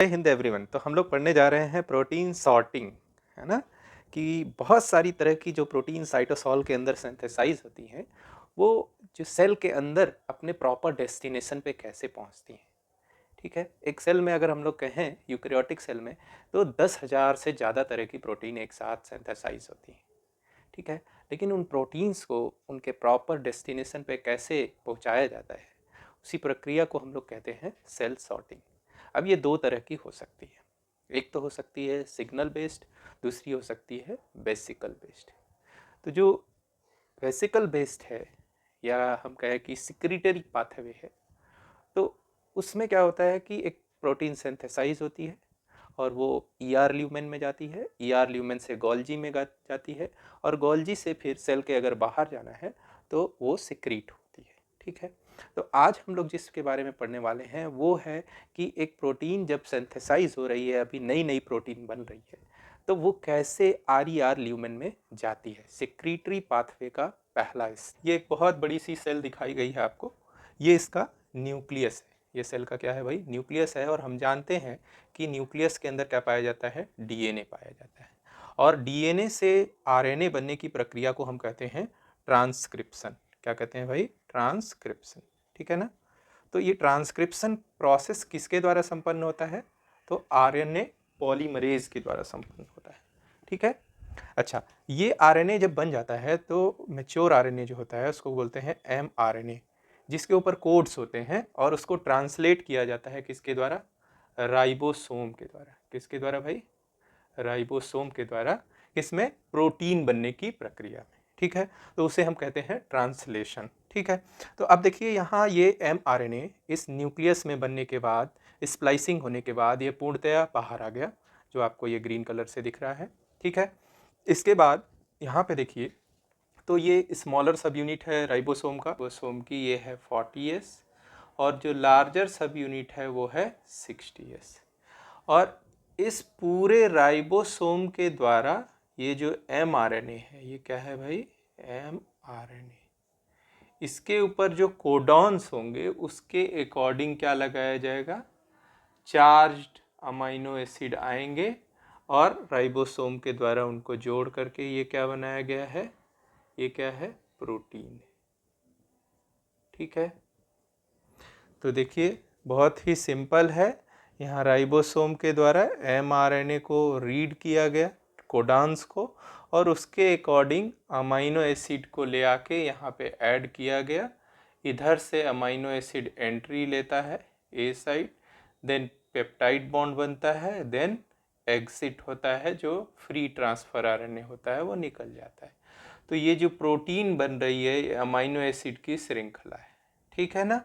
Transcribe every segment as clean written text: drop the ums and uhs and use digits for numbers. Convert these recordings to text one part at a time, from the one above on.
जय हिंद एवरीवन। तो हम लोग पढ़ने जा रहे हैं प्रोटीन सॉर्टिंग, है ना। कि बहुत सारी तरह की जो प्रोटीन साइटोसॉल के अंदर सिंथेसाइज होती हैं, वो जो सेल के अंदर अपने प्रॉपर डेस्टिनेशन पे कैसे पहुंचती हैं। ठीक है, एक सेल में अगर हम लोग कहें यूकैरियोटिक सेल में, तो 10,000 से ज़्यादा तरह की प्रोटीन एक साथ सिंथेसाइज होती हैं। ठीक है, लेकिन उन प्रोटीन्स को उनके प्रॉपर डेस्टिनेशन पे कैसे पहुंचाया जाता है, उसी प्रक्रिया को हम लोग कहते हैं सेल सॉर्टिंग। अब ये दो तरह की हो सकती है, एक तो हो सकती है सिग्नल बेस्ड, दूसरी हो सकती है वेसिकल बेस्ड। तो जो वेसिकल बेस्ड है, या हम कहें कि सिक्रीटरी पाथवे है, तो उसमें क्या होता है कि एक प्रोटीन सिंथेसाइज होती है और वो ईआर ल्यूमेन में जाती है, ईआर ल्यूमेन से गोल्जी में जाती है, और गोल्जी से फिर सेल के अगर बाहर जाना है तो वो सिक्रीट होती है। ठीक है, तो आज हम लोग जिसके बारे में पढ़ने वाले हैं वो है कि एक प्रोटीन जब सिंथेसाइज हो रही है, अभी नई नई प्रोटीन बन रही है, तो वो कैसे आर ई आर ल्यूमेन में जाती है। सिक्रीटरी पाथवे का पहला ये एक बहुत बड़ी सी सेल दिखाई गई है आपको, ये इसका न्यूक्लियस है। ये सेल का क्या है भाई, न्यूक्लियस है। और हम जानते हैं कि न्यूक्लियस के अंदर क्या पाया जाता है, डीएनए पाया जाता है। और डीएनए से आरएनए बनने की प्रक्रिया को हम कहते हैं ट्रांसक्रिप्शन। क्या कहते हैं भाई, ट्रांसक्रिप्शन। ठीक है ना। तो ये ट्रांसक्रिप्शन प्रोसेस किसके द्वारा संपन्न होता है, तो आरएनए पॉलीमरेज के द्वारा संपन्न होता है। ठीक है, अच्छा, ये आरएनए जब बन जाता है तो मैच्योर आरएनए जो होता है उसको बोलते हैं एमआरएनए, जिसके ऊपर कोड्स होते हैं, और उसको ट्रांसलेट किया जाता है किसके द्वारा, राइबोसोम के द्वारा। किसके द्वारा भाई, राइबोसोम के द्वारा। इसमें प्रोटीन बनने की प्रक्रिया में। ठीक है, तो उसे हम कहते हैं ट्रांसलेशन। ठीक है, तो अब देखिए यहाँ ये एमआरएनए इस न्यूक्लियस में बनने के बाद, स्प्लाइसिंग होने के बाद ये पूर्णतया बाहर आ गया, जो आपको ये ग्रीन कलर से दिख रहा है। ठीक है, इसके बाद यहाँ पे देखिए, तो ये स्मॉलर सब यूनिट है राइबोसोम का, राइबोसोम की ये है 40S, और जो लार्जर सब यूनिट है वो है 60S। और इस पूरे राइबोसोम के द्वारा ये जो एमआरएनए है, ये क्या है भाई, एमआरएनए, इसके ऊपर जो कोडॉन्स होंगे उसके अकॉर्डिंग क्या लगाया जाएगा, चार्ज्ड अमाइनो एसिड आएंगे, और राइबोसोम के द्वारा उनको जोड़ करके ये क्या बनाया गया है, ये क्या है, प्रोटीन। ठीक है, तो देखिए बहुत ही सिंपल है। यहाँ राइबोसोम के द्वारा एमआरएनए को रीड किया गया, कोडान्स को, और उसके अकॉर्डिंग अमाइनो एसिड को ले आके यहाँ पे ऐड किया गया। इधर से अमाइनो एसिड एंट्री लेता है ए साइड, देन पेप्टाइड बॉन्ड बनता है, देन एग्जिट होता है, जो फ्री ट्रांसफर आरएनए होता है वो निकल जाता है। तो ये जो प्रोटीन बन रही है अमाइनो एसिड की श्रृंखला है। ठीक है ना।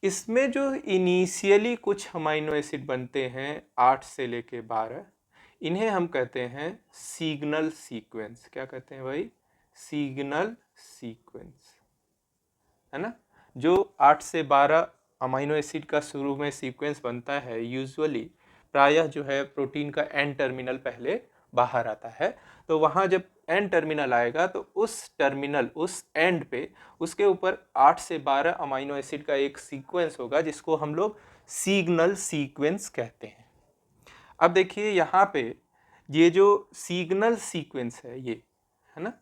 इसमें जो इनिशियली कुछ अमाइनो एसिड बनते हैं 8 से लेके 12, इन्हें हम कहते हैं सिग्नल सीक्वेंस। क्या कहते हैं भाई, सिग्नल सीक्वेंस, है ना। जो 8 से 12 अमाइनो एसिड का शुरू में सीक्वेंस बनता है, यूजुअली प्रायः जो है प्रोटीन का एन टर्मिनल पहले बाहर आता है। तो वहाँ जब एन टर्मिनल आएगा तो उस टर्मिनल, उस एंड पे, उसके ऊपर 8 से 12 अमाइनो एसिड का एक सीक्वेंस होगा, जिसको हम लोग सिग्नल सीक्वेंस कहते हैं। अब देखिए यहाँ पे ये जो सिग्नल सीक्वेंस है, ये है ना,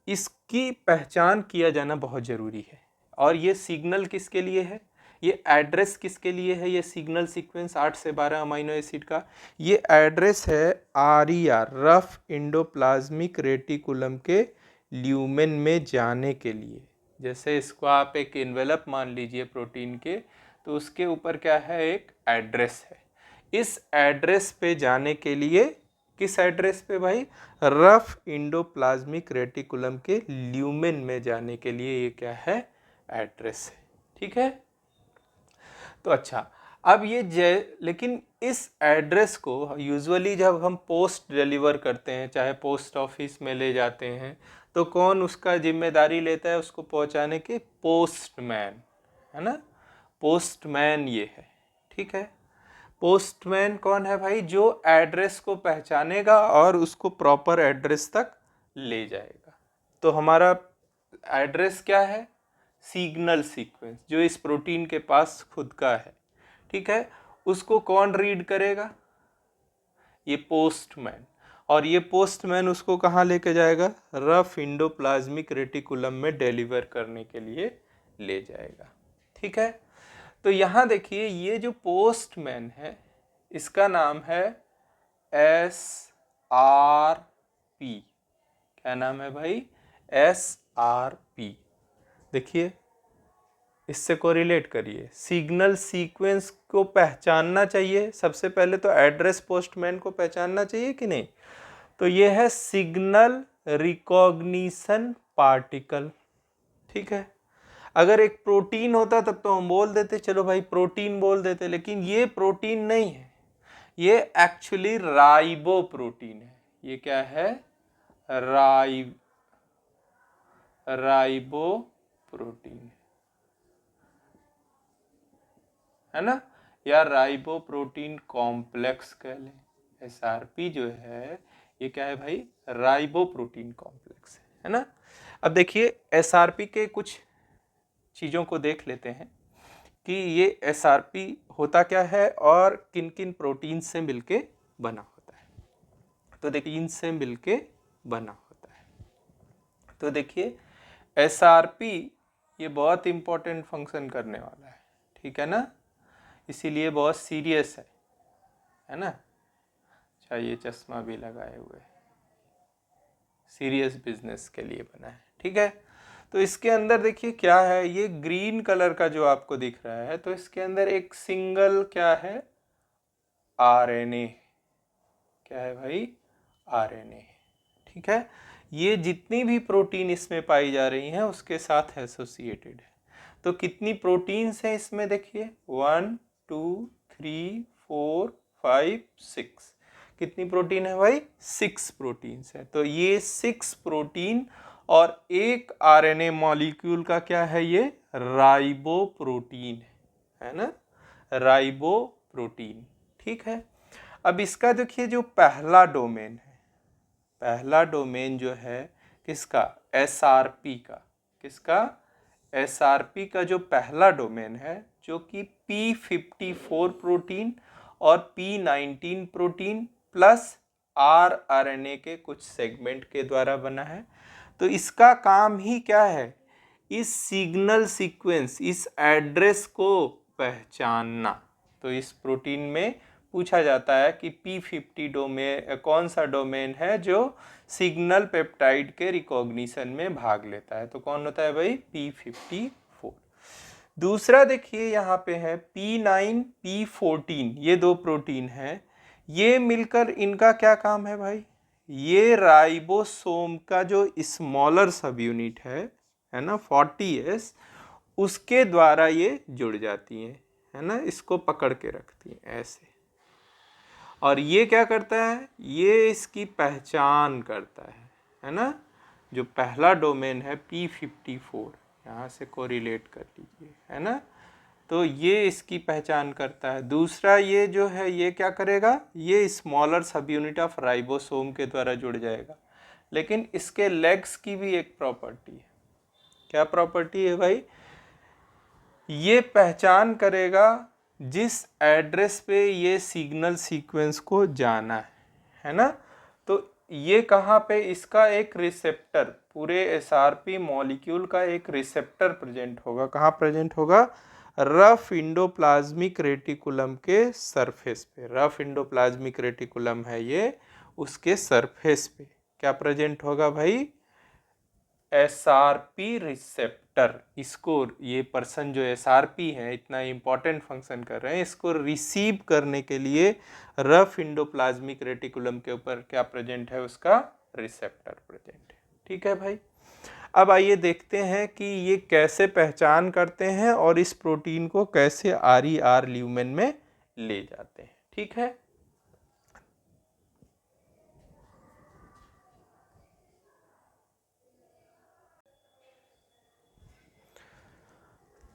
इसकी पहचान किया जाना बहुत ज़रूरी है। और ये सिग्नल किसके लिए है, ये एड्रेस किसके लिए है, ये सिग्नल सीक्वेंस 8 से 12 अमाइनो एसिड का, ये एड्रेस है आरईआर, रफ इंडोप्लाज्मिक रेटिकुलम के ल्यूमेन में जाने के लिए। जैसे इसको आप एक इन्वेलप मान लीजिए प्रोटीन के, तो उसके ऊपर क्या है, एक एड्रेस है। इस एड्रेस पे जाने के लिए, किस एड्रेस पे भाई, रफ इंडोप्लाज्मिक रेटिकुलम के ल्यूमेन में जाने के लिए ये क्या है, एड्रेस है। ठीक है, तो अच्छा, अब ये लेकिन इस एड्रेस को यूजुअली जब हम पोस्ट डिलीवर करते हैं, चाहे पोस्ट ऑफिस में ले जाते हैं, तो कौन उसका जिम्मेदारी लेता है उसको पहुंचाने की, पोस्टमैन, है ना। पोस्टमैन ये है। ठीक है, पोस्टमैन कौन है भाई, जो एड्रेस को पहचानेगा और उसको प्रॉपर एड्रेस तक ले जाएगा। तो हमारा एड्रेस क्या है, सिग्नल सीक्वेंस, जो इस प्रोटीन के पास खुद का है। ठीक है, उसको कौन रीड करेगा? ये पोस्टमैन। और ये पोस्टमैन उसको कहाँ लेके जाएगा? रफ इंडोप्लाज्मिक रेटिकुलम में डिलीवर करने के लिए ले जाएगा। ठीक है, तो यहाँ देखिए ये जो पोस्टमैन है इसका नाम है SRP। क्या नाम है भाई? SRP। देखिए इससे कोरिलेट करिए, सिग्नल सीक्वेंस को पहचानना चाहिए। सबसे पहले तो एड्रेस पोस्टमैन को पहचानना चाहिए कि नहीं? तो ये है सिग्नल रिकॉग्निशन पार्टिकल। ठीक है, अगर एक प्रोटीन होता तब तो हम बोल देते, चलो भाई प्रोटीन बोल देते, लेकिन ये प्रोटीन नहीं है, ये एक्चुअली राइबो प्रोटीन है। ये क्या है? राइबो प्रोटीन है ना, या राइबो प्रोटीन कॉम्प्लेक्स कह लें। SRP जो है ये क्या है भाई? राइबो प्रोटीन कॉम्प्लेक्स है ना। अब देखिए SRP के कुछ चीज़ों को देख लेते हैं कि ये SRP होता क्या है और किन किन प्रोटीन से मिलके बना होता है। तो देखिए इन से मिलके बना होता है। तो देखिए SRP ये बहुत इंपॉर्टेंट फंक्शन करने वाला है, ठीक है ना, इसीलिए बहुत सीरियस है ना। अच्छा ये चश्मा भी लगाए हुए, सीरियस बिजनेस के लिए बना है। ठीक है, तो इसके अंदर देखिए क्या है, ये ग्रीन कलर का जो आपको दिख रहा है, तो इसके अंदर एक सिंगल क्या है? RNA। क्या है भाई? RNA। ठीक है, ये जितनी भी प्रोटीन इसमें पाई जा रही हैं उसके साथ एसोसिएटेड है। तो कितनी प्रोटीन्स हैं इसमें देखिए, 1 2 3 4 5 6। कितनी प्रोटीन है भाई? 6 प्रोटीन्स है। तो ये 6 प्रोटीन और एक RNA मॉलिक्यूल का क्या है? ये राइबो प्रोटीन है ना, राइबो प्रोटीन। ठीक है, अब इसका देखिए जो पहला डोमेन है, पहला डोमेन जो है किसका? SRP का। किसका? SRP का जो पहला डोमेन है जो कि P54 प्रोटीन और P19 प्रोटीन प्लस rRNA के कुछ सेगमेंट के द्वारा बना है। तो इसका काम ही क्या है? इस सिग्नल सीक्वेंस, इस एड्रेस को पहचानना। तो इस प्रोटीन में पूछा जाता है कि P50 डोमेन कौन सा डोमेन है जो सिग्नल पेप्टाइड के रिकॉग्निशन में भाग लेता है। तो कौन होता है भाई? P54। दूसरा देखिए यहाँ पे है P9 P14, ये दो प्रोटीन है। ये मिलकर इनका क्या काम है भाई? ये राइबोसोम का जो स्मॉलर सब यूनिट है ना 40S, उसके द्वारा ये जुड़ जाती है ना, इसको पकड़ के रखती है ऐसे। और ये क्या करता है? ये इसकी पहचान करता है ना। जो पहला डोमेन है P54, यहाँ से कोरिलेट कर लीजिए, है ना, तो ये इसकी पहचान करता है। दूसरा ये जो है ये क्या करेगा? ये स्मॉलर सब यूनिट ऑफ राइबोसोम के द्वारा जुड़ जाएगा। लेकिन इसके लेग्स की भी एक प्रॉपर्टी है। क्या प्रॉपर्टी है भाई? ये पहचान करेगा जिस एड्रेस पे ये सिग्नल सीक्वेंस को जाना है ना। तो ये कहाँ पे? इसका एक रिसेप्टर, पूरे SRP मॉलिक्यूल का एक रिसेप्टर प्रेजेंट होगा। कहाँ प्रेजेंट होगा? रफ इंडोप्लाज्मिक रेटिकुलम के सरफेस पे। रफ इंडोप्लाज्मिक रेटिकुलम है ये, उसके सरफेस पे क्या प्रेजेंट होगा भाई? SRP receptor. इसको, ये पर्सन जो SRP है इतना इंपॉर्टेंट फंक्शन कर रहे हैं, इसको रिसीव करने के लिए रफ इंडोप्लाज्मिक रेटिकुलम के ऊपर क्या प्रेजेंट है? उसका रिसेप्टर प्रेजेंट है। ठीक है भाई, अब आइए देखते हैं कि ये कैसे पहचान करते हैं और इस प्रोटीन को कैसे RER ल्यूमेन में ले जाते हैं। ठीक है,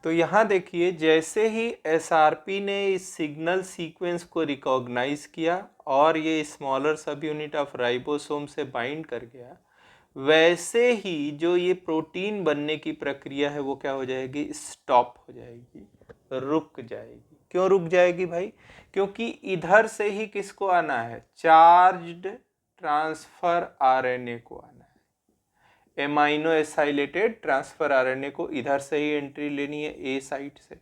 तो यहाँ देखिए जैसे ही SRP ने इस सिग्नल सीक्वेंस को रिकॉग्नाइज किया और ये स्मॉलर सब यूनिट ऑफ राइबोसोम से बाइंड कर गया, वैसे ही जो ये प्रोटीन बनने की प्रक्रिया है वो क्या हो जाएगी? स्टॉप हो जाएगी, रुक जाएगी। क्यों रुक जाएगी भाई? क्योंकि इधर से ही किसको आना है? चार्ज्ड ट्रांसफर आरएनए को आना है। एमाइनो एसाइलेटेड ट्रांसफर आरएनए को इधर से ही एंट्री लेनी है, ए साइट से।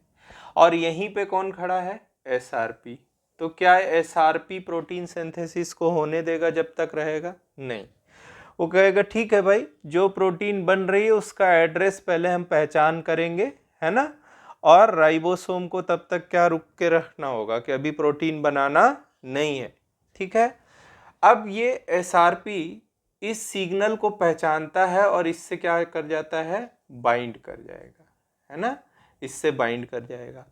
और यहीं पे कौन खड़ा है? एसआरपी। तो क्या एसआरपी प्रोटीन सिंथेसिस को होने देगा जब तक रहेगा? नहीं। वो कहेगा ठीक है भाई, जो प्रोटीन बन रही है उसका एड्रेस पहले हम पहचान करेंगे, है ना, और राइबोसोम को तब तक क्या रुक के रखना होगा कि अभी प्रोटीन बनाना नहीं है। ठीक है। अब ये एसआरपी इस सिग्नल को पहचानता है और इससे क्या कर जाता है? बाइंड कर जाएगा, है ना, इससे बाइंड कर जाएगा।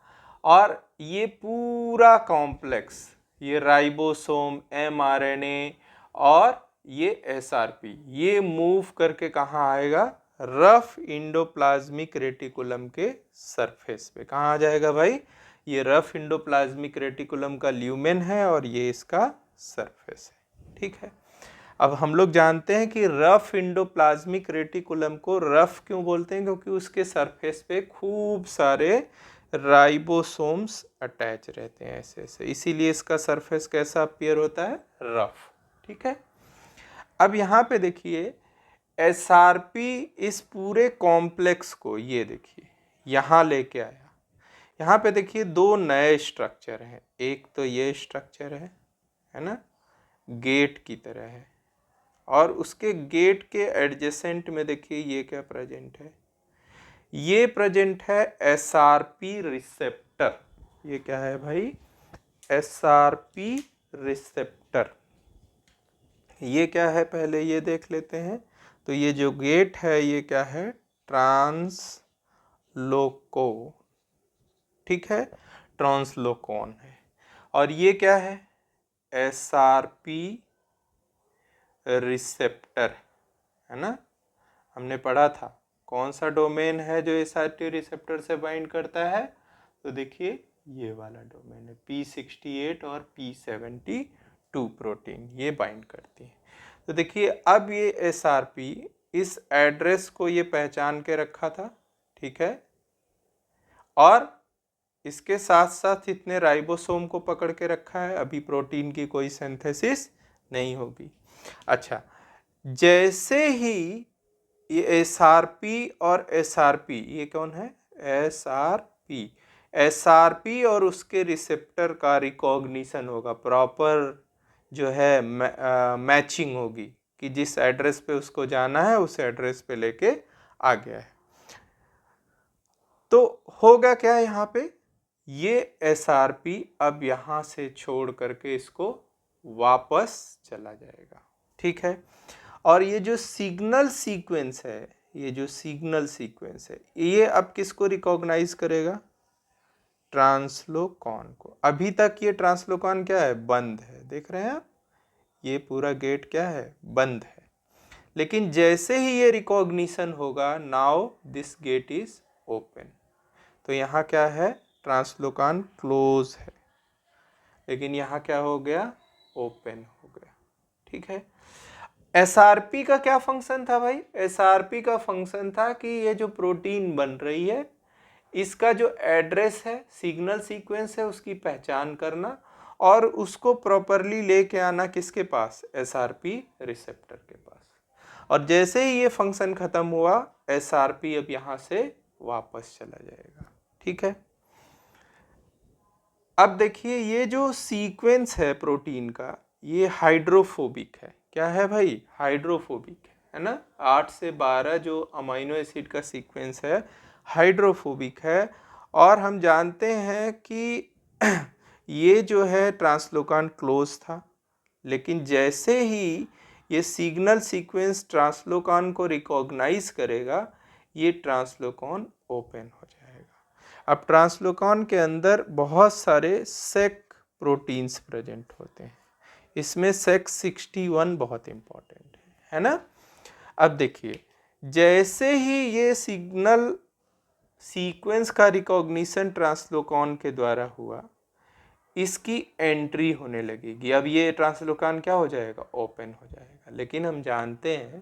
और ये पूरा कॉम्प्लेक्स, ये राइबोसोम, एमआरएनए और ये एसआरपी, ये मूव करके कहाँ आएगा? रफ इंडोप्लाज्मिक रेटिकुलम के सरफेस पे। कहाँ आ जाएगा भाई? ये रफ इंडोप्लाज्मिक रेटिकुलम का ल्यूमेन है और ये इसका सरफेस है। ठीक है। अब हम लोग जानते हैं कि रफ इंडोप्लाज्मिक रेटिकुलम को रफ क्यों बोलते हैं? क्योंकि उसके सरफेस पे खूब सारे राइबोसोम्स अटैच रहते हैं ऐसे ऐसे, इसीलिए इसका सरफेस कैसा अपीयर होता है? रफ। ठीक है। अब यहाँ पे देखिए, एसआरपी इस पूरे कॉम्प्लेक्स को, ये देखिए, यहाँ लेके आया। यहाँ पे देखिए दो नए स्ट्रक्चर हैं। एक तो ये स्ट्रक्चर है ना, गेट की तरह है, और उसके गेट के एडजेसेंट में देखिए ये क्या प्रेजेंट है? ये प्रेजेंट है एसआरपी रिसेप्टर। ये क्या है भाई? SRP receptor. ये क्या है पहले ये देख लेते हैं। तो ये जो गेट है ये क्या है? ट्रांसलोको। ठीक है, ट्रांसलोकॉन है। और ये क्या है? एसआरपी रिसेप्टर, है ना। हमने पढ़ा था कौन सा डोमेन है जो एसआरपी रिसेप्टर से बाइंड करता है? तो देखिए ये वाला डोमेन है, P68 और P72 प्रोटीन ये बाइंड करती है। तो देखिए अब ये एसआरपी इस एड्रेस को ये पहचान के रखा था, ठीक है, और इसके साथ साथ इतने राइबोसोम को पकड़ के रखा है। अभी प्रोटीन की कोई सिंथेसिस नहीं होगी। अच्छा, जैसे ही ये एसआरपी और एसआरपी, ये कौन है? एसआरपी। एसआरपी और उसके रिसेप्टर का रिकॉग्निशन होगा, प्रॉपर जो है मैचिंग होगी कि जिस एड्रेस पे उसको जाना है उस एड्रेस पे लेके आ गया है। तो होगा क्या यहाँ पे? ये एसआरपी अब यहाँ से छोड़ करके इसको वापस चला जाएगा। ठीक है। और ये जो सिग्नल सीक्वेंस है, ये जो सिग्नल सीक्वेंस है, ये अब किसको रिकॉग्नाइज करेगा? ट्रांसलोकॉन को। अभी तक ये ट्रांसलोकॉन क्या है? बंद है। देख रहे हैं आप, ये पूरा गेट क्या है? बंद है। लेकिन जैसे ही ये रिकॉग्निशन होगा, now this gate is open. तो यहाँ क्या है? ट्रांसलोकॉन क्लोज है, लेकिन यहाँ क्या हो गया? ओपन हो गया। ठीक है। एसआरपी का क्या फंक्शन था भाई? एसआरपी का फंक्शन था कि ये जो प्रोटीन बन रही है इसका जो एड्रेस है, सिग्नल सीक्वेंस है, उसकी पहचान करना और उसको प्रॉपरली लेके आना किसके पास? एसआरपी रिसेप्टर के पास। और जैसे ही ये फंक्शन खत्म हुआ, एसआरपी अब यहाँ से वापस चला जाएगा। ठीक है। अब देखिए ये जो सीक्वेंस है प्रोटीन का, ये हाइड्रोफोबिक है। क्या है भाई? हाइड्रोफोबिक है ना। 8 से 12 जो अमीनो एसिड का सीक्वेंस है हाइड्रोफोबिक है। और हम जानते हैं कि ये जो है ट्रांसलोकॉन क्लोज था, लेकिन जैसे ही ये सिग्नल सीक्वेंस ट्रांसलोकॉन को रिकॉग्नाइज करेगा, ये ट्रांसलोकॉन ओपन हो जाएगा। अब ट्रांसलोकॉन के अंदर बहुत सारे सेक प्रोटीन्स प्रेजेंट होते हैं, इसमें सेक 61 बहुत इंपॉर्टेंट है ना। अब देखिए, जैसे ही ये सिग्नल सीक्वेंस का रिकॉग्निशन ट्रांसलोकॉन के द्वारा हुआ, इसकी एंट्री होने लगेगी। अब ये ट्रांसलोकॉन क्या हो जाएगा? ओपन हो जाएगा। लेकिन हम जानते हैं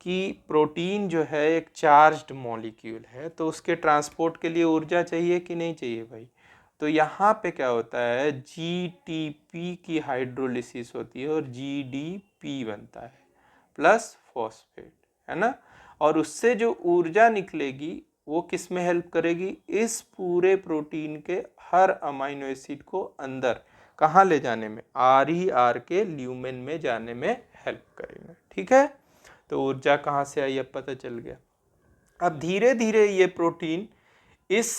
कि प्रोटीन जो है एक चार्ज्ड मॉलिक्यूल है, तो उसके ट्रांसपोर्ट के लिए ऊर्जा चाहिए कि नहीं चाहिए भाई? तो यहाँ पे क्या होता है, GTP की हाइड्रोलिसिस होती है और GDP बनता है प्लस फॉस्फेट, है ना। और उससे जो ऊर्जा निकलेगी वो किस में हेल्प करेगी, इस पूरे प्रोटीन के हर अमाइनो एसिड को अंदर कहाँ ले जाने में, RER के ल्यूमेन में जाने में हेल्प करेगा। ठीक है, तो ऊर्जा कहाँ से आई अब पता चल गया। अब धीरे धीरे ये प्रोटीन इस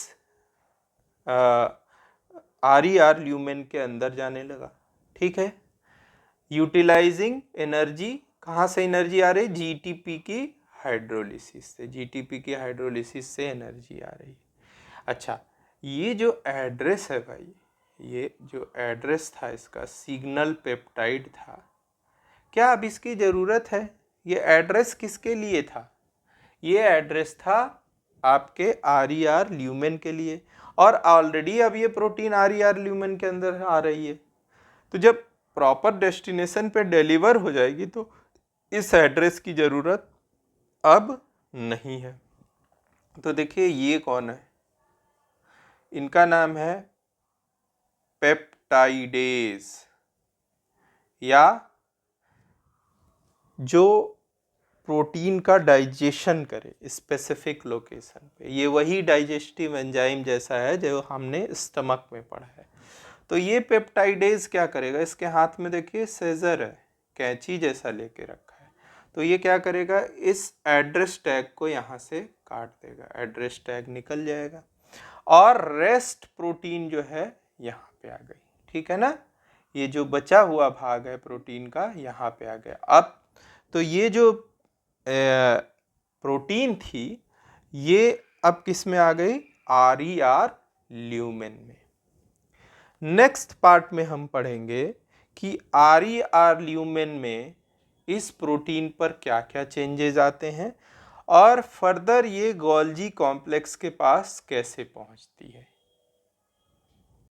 RER ल्यूमेन के अंदर जाने लगा। ठीक है, यूटिलाइजिंग एनर्जी, कहाँ से एनर्जी आ रही, GTP की हाइड्रोलिसिस से, GTP की हाइड्रोलिसिस से एनर्जी आ रही। अच्छा, ये जो एड्रेस है भाई, ये जो एड्रेस था इसका सिग्नल पेप्टाइड था, क्या अब इसकी ज़रूरत है, ये एड्रेस किसके लिए था, ये एड्रेस था आपके RER ल्यूमेन के लिए, और ऑलरेडी अब ये प्रोटीन RER ल्यूमेन के अंदर आ रही है। तो जब प्रॉपर डेस्टिनेशन पे डिलीवर हो जाएगी तो इस एड्रेस की ज़रूरत अब नहीं है। तो देखिए ये कौन है, इनका नाम है पेप्टाइडेज, या जो प्रोटीन का डाइजेशन करे स्पेसिफिक लोकेशन पे। ये वही डाइजेस्टिव एंजाइम जैसा है जो हमने स्टमक में पढ़ा है। तो ये पेप्टाइडेज क्या करेगा, इसके हाथ में देखिए सेजर है, कैंची जैसा लेके रखा है। तो ये क्या करेगा, इस एड्रेस टैग को यहाँ से काट देगा, एड्रेस टैग निकल जाएगा और रेस्ट प्रोटीन जो है यहाँ पे आ गई। ठीक है ना, ये जो बचा हुआ भाग है प्रोटीन का यहाँ पे आ गया। अब तो ये जो प्रोटीन थी ये अब किस में आ गई, RER ल्यूमेन में। नेक्स्ट पार्ट में हम पढ़ेंगे कि RER ल्यूमेन में इस प्रोटीन पर क्या क्या चेंजेस आते हैं और फर्दर ये गोल्जी कॉम्प्लेक्स के पास कैसे पहुंचती है।